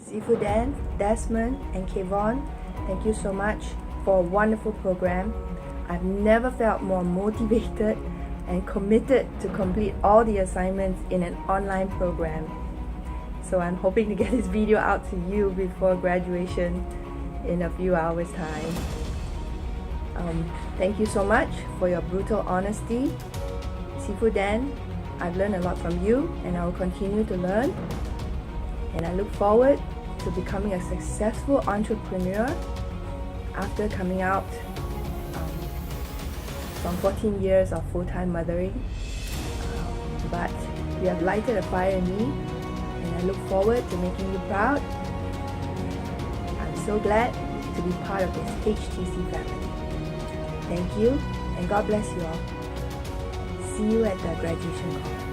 Sifu Dan, Desmond, and Kevon, thank you so much for a wonderful program. I've never felt more motivated and committed to complete all the assignments in an online program. So I'm hoping to get this video out to you before graduation in a few hours time. Thank you so much for your brutal honesty. Sifu Dan, I've learned a lot from you and I will continue to learn. And I look forward to becoming a successful entrepreneur after coming out from 14 years of full-time mothering. But you have lighted a fire in me and I look forward to making you proud. I'm so glad to be part of this HTC family. Thank you and God bless you all. See you at the graduation call.